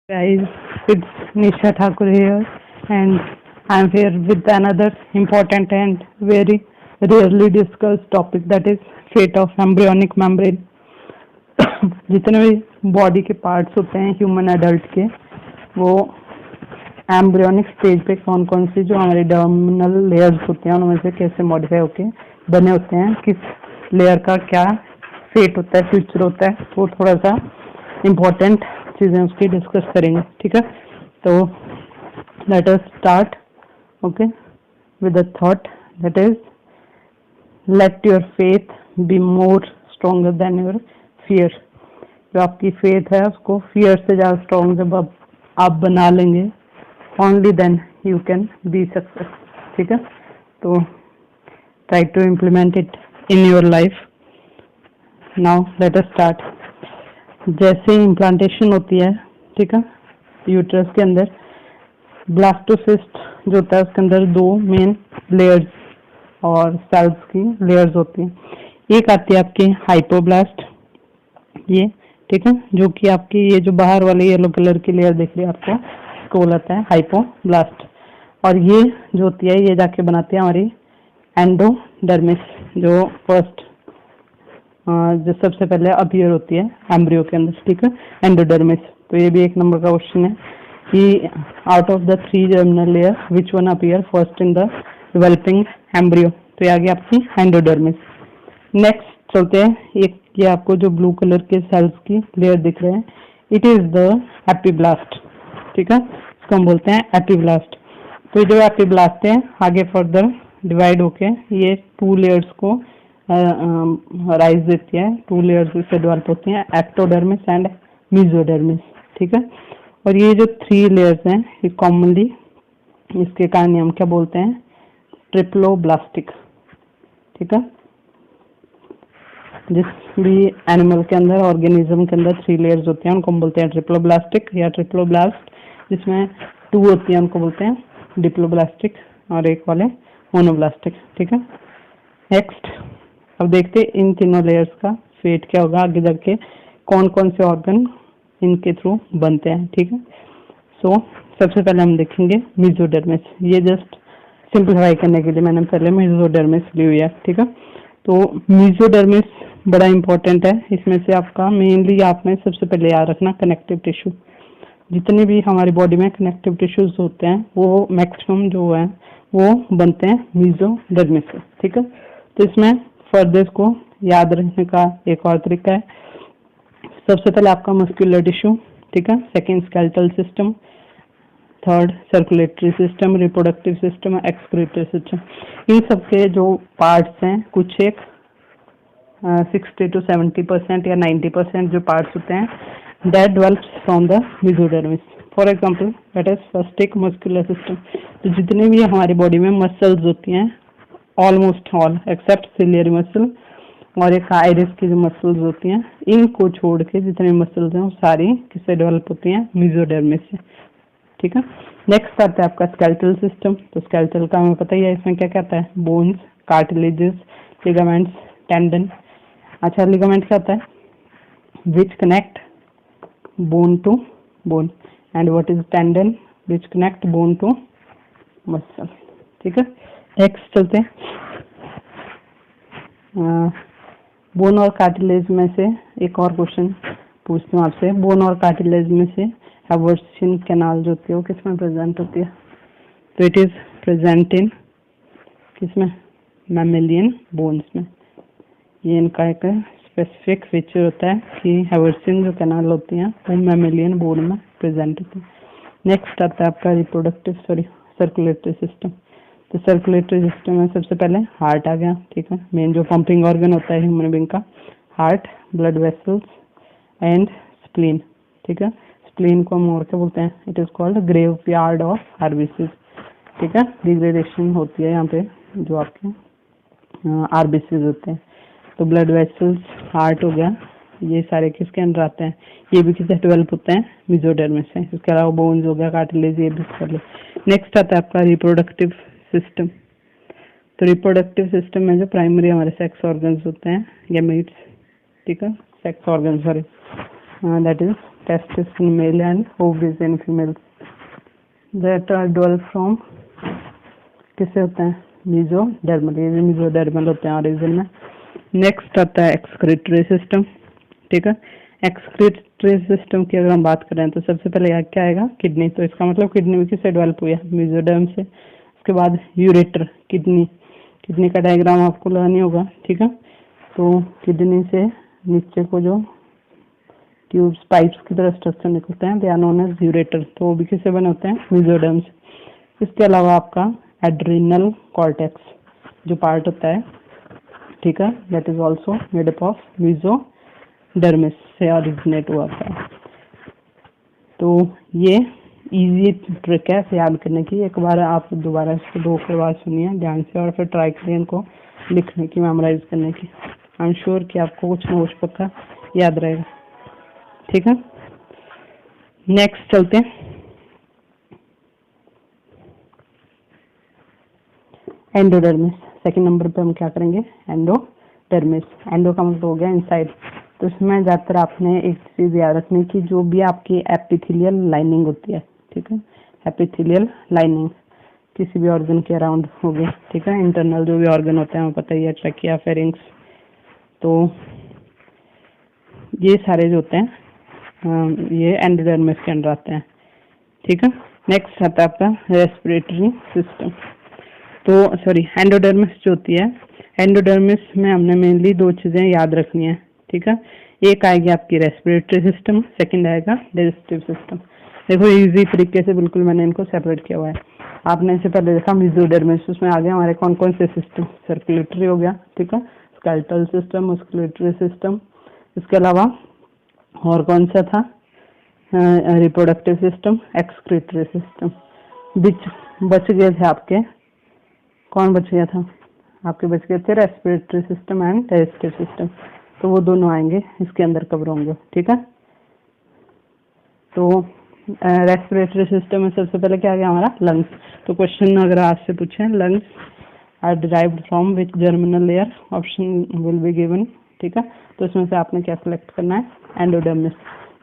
Guys, it's Nisha Thakur here, and I'm here with another important and very rarely discussed topic, that is fate of embryonic membrane. जितने भी body के parts होते हैं human adult के, वो embryonic stage पे कौन कौन सी जो हमारी डर्मिनल लेयर्स होते हैं उनमें से कैसे मॉडिफाई होके बने होते हैं, किस लेयर का क्या फेट होता है, फ्यूचर होता है, वो थोड़ा सा इम्पोर्टेंट चीज़ें उसकी डिस्कस करेंगे. ठीक है, तो late us start. Okay, with a thought that is let your faith be more stronger then your fear. जो आपकी फेथ है उसको फियर से ज़्यादा स्ट्रॉन्ग जब आप बना लेंगे, only then you can be success. ठीक है, तो try to implement it in your life. Now let us start. जैसे इम्प्लांटेशन होती है, ठीक है, यूट्रस के अंदर ब्लास्टोसिस्ट जो होता है उसके अंदर दो मेन लेयर्स और सेल्स की लेयर्स होती हैं. एक आती है आपकी हाइपोब्लास्ट, ये ठीक है, जो कि आपकी ये जो बाहर वाली येलो कलर की लेयर दिख रही है आपको, इसको बोलता है हाइपोब्लास्ट. और ये जो होती है ये जाके बनाती है हमारी एंडोडर्मिस, जो फर्स्ट जो सबसे पहले अपीयर होती है एम्ब्रियो के अंदर. ठीक है, एंडोडर्मिस. तो ये भी एक नंबर का क्वेश्चन है कि out of the 3 germinal layer which one appear first in the developing embryo. तो ये आ गई आपकी एंडोडर्मिस. नेक्स्ट चलते हैं, एक ये आपको जो ब्लू कलर के सेल्स की लेयर दिख रहे हैं, इट इज द एपिब्लास्ट. ठीक है, इसको हम बोलते हैं एपिब्लास्ट. तो जो एपिब्लास्ट है आगे फर्दर डिवाइड होके ये 2 लेयर्स को राइज देती है. 2 लेयर्स से डेवलप होती हैं, एक्टोडर्मिस एंड मेसोडर्मिस. ठीक है, और ये जो 3 लेयर्स हैं ये कॉमनली इसके कारण हम क्या बोलते हैं, ट्रिप्लोब्लास्टिक. ठीक है, जिस भी एनिमल के अंदर, ऑर्गेनिज्म के अंदर 3 लेयर्स होती हैं उनको हम बोलते हैं ट्रिप्लोब्लास्टिक या ट्रिप्लोब्लास्ट. जिसमें 2 होती हैं उनको बोलते हैं डिप्लोब्लास्टिक और एक वाले मोनोब्लास्टिक. ठीक है, नेक्स्ट अब देखते हैं इन तीनों लेयर्स का फेट क्या होगा आगे जाके, कौन कौन से ऑर्गन इनके थ्रू बनते हैं. ठीक है, सो सबसे पहले हम देखेंगे मेसोडर्मिस. ये जस्ट सिंप्लीफाई करने के लिए मैंने पहले मेसोडर्मिस ली हुई है. ठीक है, तो मेसोडर्मिस बड़ा इंपॉर्टेंट है. इसमें से आपका मेनली आपने सबसे पहले याद रखना कनेक्टिव टिश्यू. जितने भी हमारी बॉडी में कनेक्टिव टिश्यूज होते हैं वो मैक्सिमम जो है वो बनते हैं मेसोडर्मिस से. ठीक है, तो इसमें फर्दर को याद रखने का एक और तरीका है. सबसे पहले आपका मस्कुलर टिश्यू. ठीक है, second skeletal system, third circulatory system, reproductive system, excretory system. इन सबके जो पार्ट्स हैं कुछ एक 60 to 70% या 90% जो पार्ट्स होते हैं that develops from the mesodermis. For example that is first एक मस्कुलर सिस्टम. तो जितने भी हमारी बॉडी में मसल्स होती हैं, almost all except ciliary muscle और एक आइरिस की जो मसल्स होती हैं, इनको छोड़ के जितने मसल्स हैं वो सारी किससे डेवलप होती हैं, मेसोडर्मिस से. ठीक है, नेक्स्ट आता है आपका स्केलेटल सिस्टम. तो स्केलेटल का हमें पता ही है, इसमें क्या क्या आता है, बोन्स, कार्टिलेजेस, लिगामेंट्स, टेंडन. अच्छा, लिगामेंट क्या होता है, which connect bone to bone, and what is tendon, which connect bone to muscle. ठीक है, नेक्स्ट चलते हैं, बोन और कार्टिलेज में से एक और क्वेश्चन पूछती हूँ आपसे. बोन और कार्टिलेज में से हैवर्सियन कैनाल जो होती है वो किसमें प्रेजेंट होती है. तो इट इज प्रेजेंट इन किसमें, मैमेलियन बोन्स में. ये इनका एक स्पेसिफिक फीचर होता है कि हैवर्सियन जो कैनाल होती हैं वो मैमेलियन बोन में प्रेजेंट होती है. नेक्स्ट आता है आपका सर्कुलेटरी सिस्टम. तो सर्कुलेटरी सिस्टम में सबसे पहले हार्ट आ गया. ठीक है, मेन जो पंपिंग ऑर्गन होता है ह्यूमन बीइंग का, heart, blood vessels and spleen. ठीक है, स्प्लीन को हम और क्या बोलते हैं, it is called grave yard of RBC. ठीक है, डिग्रेडेशन होती है यहाँ पे जो आपके आरबीसी होते हैं. तो ब्लड वेसल्स, हार्ट हो गया, ये सारे किसके अंदर आते हैं, ये भी किससे डेवलप होते हैं, मेसोडर्मिस से. इसके अलावा बोन्स हो गया, कार्टिलेज, ये भी कर लो. नेक्स्ट आता है आपका रिप्रोडक्टिव सिस्टम. तो रिप्रोडक्टिव सिस्टम में जो प्राइमरी हमारे सेक्स ऑर्गन्स होते हैं, गैमेट्स. ठीक है, sex organs sorry, that is testes in male and ovaries in females that are developed from किससे होते हैं, मीजोडर्मल, ये मीजोडर्मल होते हैं ओरिजिन में। नेक्स्ट आता है एक्सक्रीटरी सिस्टम, ठीक है। एक्सक्रीटरी सिस्टम की अगर हम बात करें तो सबसे पहले क्या आएगा, किडनी। तो इसका मतलब किडनी में किससे डेवलप हुआ, मीजोडर्म से। उसके बाद यूरेटर, किडनी का डायग्राम आपको लगानी होगा, ठीक है। तो किडनी से नीचे को जो ट्यूब्स पाइप्स की तरह स्ट्रक्चर निकलते हैं, they are known as ureter. तो वो भी किससे बने होते हैं, मीजोडर्म से। इसके अलावा आपका एड्रिनल कॉर्टेक्स जो पार्ट होता है, ठीक है, that is also made up of mesodermis से ओरिजिनेट हुआ था। तो ये इजी ट्रिक है इसे याद करने की। एक बार आप दोबारा इसको 2 के बाद सुनिए ध्यान से और फिर ट्राई करिए इनको लिखने की, मेमोराइज करने की। आई एम श्योर कि आपको कुछ ना कुछ पक्का याद रहेगा, ठीक है। नेक्स्ट चलते हैं एंडोडर्मिस। सेकंड नंबर पे हम क्या करेंगे, एंडोडर्मिस। एंडो का मतलब हो गया इनसाइड। तो इसमें ज्यादातर आपने एक चीज याद रखनी की जो भी आपकी एपिथेलियल लाइनिंग होती है, ठीक है, एपिथेलियल लाइनिंग किसी भी ऑर्गन के अराउंड हो गई, ठीक है। इंटरनल जो भी ऑर्गन होते हैं हमें पता ही है, ट्रैकिया, फेरिंक्स, तो ये सारे जो होते हैं ये एंडोडर्मिस के अंदर आते हैं, ठीक है। नेक्स्ट आता है आपका रेस्पिरेटरी सिस्टम। तो सॉरी, एंडोडर्मिस जो होती है, एंडोडर्मिस में हमने मेनली 2 चीजें याद रखनी है, ठीक है। एक आएगी आपकी रेस्पिरेटरी सिस्टम, सेकंड आएगा डाइजेस्टिव सिस्टम। देखो इजी तरीके से बिल्कुल मैंने इनको सेपरेट किया हुआ है। आपने इससे पहले देखा मेसोडर्मिस, उसमें आ गया हमारे कौन कौन से सिस्टम, सर्कुलेटरी हो गया, ठीक है, स्केलेटल सिस्टम, मस्कुलेटरी सिस्टम। इसके अलावा और कौन सा था, रिप्रोडक्टिव सिस्टम, एक्सक्रीटरी सिस्टम। बीच बच गए थे आपके, कौन बच गया था आपके, बच गए थे respiratory system and digestive system. तो वो दोनों आएंगे इसके अंदर कवर होंगे, ठीक है। तो रेस्पिरेटरी सिस्टम में सबसे पहले क्या आ गया हमारा, लंग्स। तो क्वेश्चन अगर आज से पूछे, lungs are derived from which germinal layer, option will be given, ठीक है। तो इसमें से आपने क्या सिलेक्ट करना है, एंडोडर्मिस।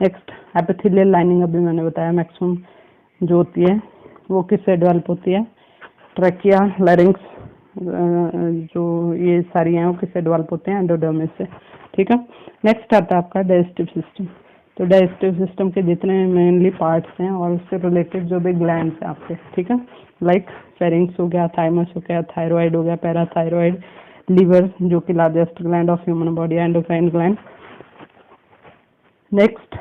नेक्स्ट एपिथेलियल लाइनिंग, अभी मैंने बताया मैक्सिमम जो होती है वो किससे डेवलप होती है, ट्रैकिया, लैरिंक्स, जो ये सारी हैं वो किससे डेवलप होते हैं, एंडोडर्मिस से, ठीक है। नेक्स्ट आता है आपका डाइजेस्टिव सिस्टम। तो डाइजेस्टिव सिस्टम के जितने मेनली पार्ट्स हैं और उससे रिलेटेड जो भी ग्लैंड्स हैं आपके, ठीक है, लाइक फेरिंक्स हो गया, थाइमस हो गया, थायराइड हो गया, पैराथायराइड, लीवर जो कि largest gland of human body, endocrine gland. Next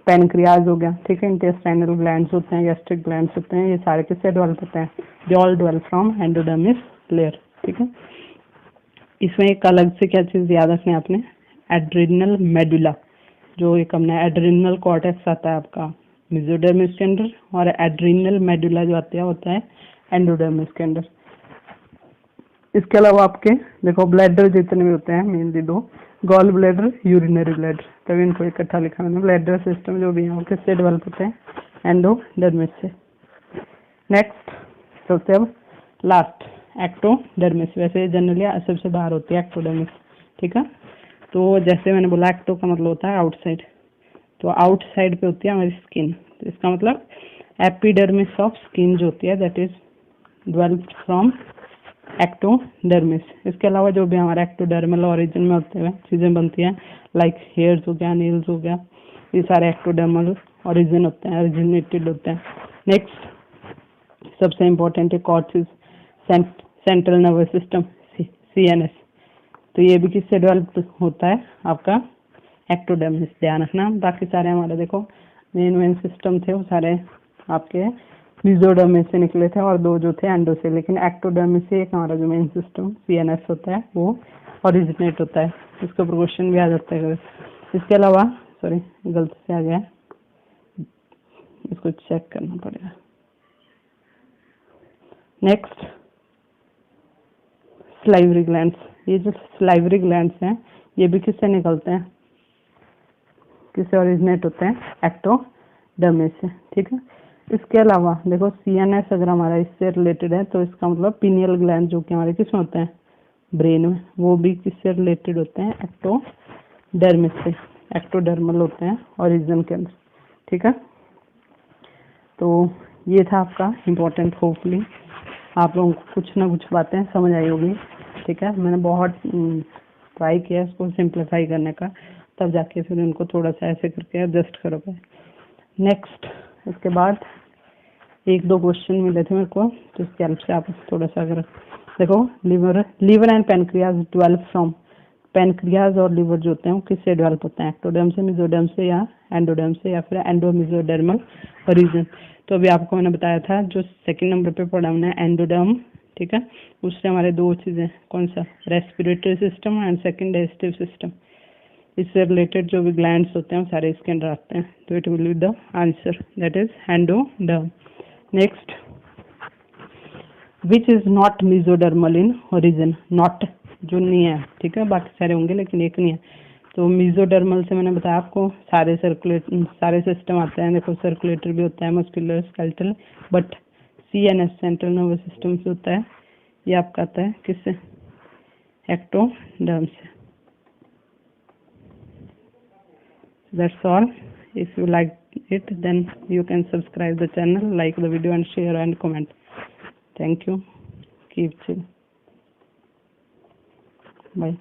pancreas हो गया, ठीक है, इंटेस्टाइनल ग्लैंड्स होते हैं, गैस्ट्रिक ग्लैंड्स होते हैं, ये सारे किससे डेवलप होते हैं, they all develop from endodermis layer, ठीक है। इसमें एक अलग से क्या चीज याद रखनी है आपने, एड्रिनल मेडुला, जो एक हमने एड्रिनल कॉर्टेक्स आता है आपका मेसोडर्मिस के अंदर, और एड्रिनल मेडुला जो आता है होता है एंडोडर्मिस के अंदर। इसके अलावा आपके देखो ब्लैडर जितने भी होते हैं mainly 2, gall bladder, urinary bladder, तभी इनको इकट्ठा लिखा मैंने। ब्लैडर सिस्टम जो भी है वो किससे डेवलप होते हैं, एंडोडर्मिस से। नेक्स्ट सबसे अब लास्ट एक्टोडर्मिस, वैसे जनरली सबसे बाहर होती है एक्टोडर्मिस, ठीक है। तो जैसे मैंने बोला एक्टो का मतलब होता है आउटसाइड, तो आउटसाइड पे होती है हमारी स्किन। तो इसका मतलब एपिडर्मिस ऑफ स्किन जो होती है दैट इज डेवलप्ड फ्रॉम एक्टोडर्मिस। इसके अलावा जो भी हमारा एक्टोडर्मल ओरिजिन में होते हुए चीजें बनती हैं, लाइक हेयर्स हो गया, नील्स हो गया, ये सारे एक्टोडर्मल ओरिजिन होते हैं, ओरिजिनेटेड होते हैं। नेक्स्ट सबसे इम्पोर्टेंट है cortex, central nervous system, CNS। तो ये भी किससे डेवलप होता है, आपका एक्टोडर्मिस, ध्यान रखना। बाकी सारे हमारे देखो मेन सिस्टम थे वो सारे आपके मेसोडर्मिस से निकले थे और 2 जो थे एंडो से, लेकिन एक्टोडर्मिस से एक हमारा जो मेन सिस्टम CNS होता है वो ओरिजिनेट होता है। इसके ऊपर क्वेश्चन भी आ जाता है। इसके अलावा सॉरी गलती से आ गया, इसको चेक करना पड़ेगा। नेक्स्ट स्लाइवरी ग्लैंड्स, ये जो स्लाइवरी ग्लैंड्स हैं ये भी किससे निकलते हैं, किससे ओरिजिनेट होते हैं, एक्टोडर्मिस से, ठीक है। इसके अलावा देखो CNS अगर हमारा इससे रिलेटेड है तो इसका मतलब पिनियल ग्लैंड जो कि हमारे किसमें होते हैं, ब्रेन में, वो भी किससे रिलेटेड होते हैं, एक्टोडर्मिस से, एक्टोडर्मल होते हैं ओरिजिन के अंदर, ठीक है, तो ये था आपका इम्पोर्टेंट। होपफुली आप लोगों को कुछ ना कुछ बातें समझ आई होगी। ठीक है, मैंने बहुत ट्राई किया इसको सिंप्लीफाई करने का, तब जाके फिर उनको थोड़ा सा ऐसे करके एडजस्ट करो पाए। नेक्स्ट, उसके बाद एक दो क्वेश्चन मिले थे मेरे को, तो इसके हेल्प से आप थोड़ा सा अगर देखो, liver and pancreas develop from, pancreas और लीवर जो होते हैं वो किससे डेवलप होते हैं, एक्टोडर्म से, मेसोडर्म से, या एंडोडर्म से, या फिर एंडोमेसोडर्मल रीजन। तो अभी आपको मैंने बताया था, जो सेकंड नंबर पे पढ़ा हमने एंडोडर्म, ठीक है, उससे हमारे दो चीजें, कौन सा, respiratory system and second digestive system, इससे रिलेटेड जो भी ग्लैंड्स होते हैं सारे इसके अंदर आते हैं। तो it will be the answer, that is endoderm. Next, which is not mesodermal in origin, not जो नहीं है, ठीक है, बाकी सारे होंगे लेकिन एक नहीं है। तो मेसोडर्मल से मैंने बताया आपको सारे सारे सिस्टम आते हैं। देखो, सर्कुलेटर भी होता है, muscular, skeletal, but CNS central nervous system से होता है। ये आपका आता है किससे, एक्टोडर्म से। That's all. If you like it, then you can subscribe the channel, like the video and share and comment. Thank you. Keep chill. Bye.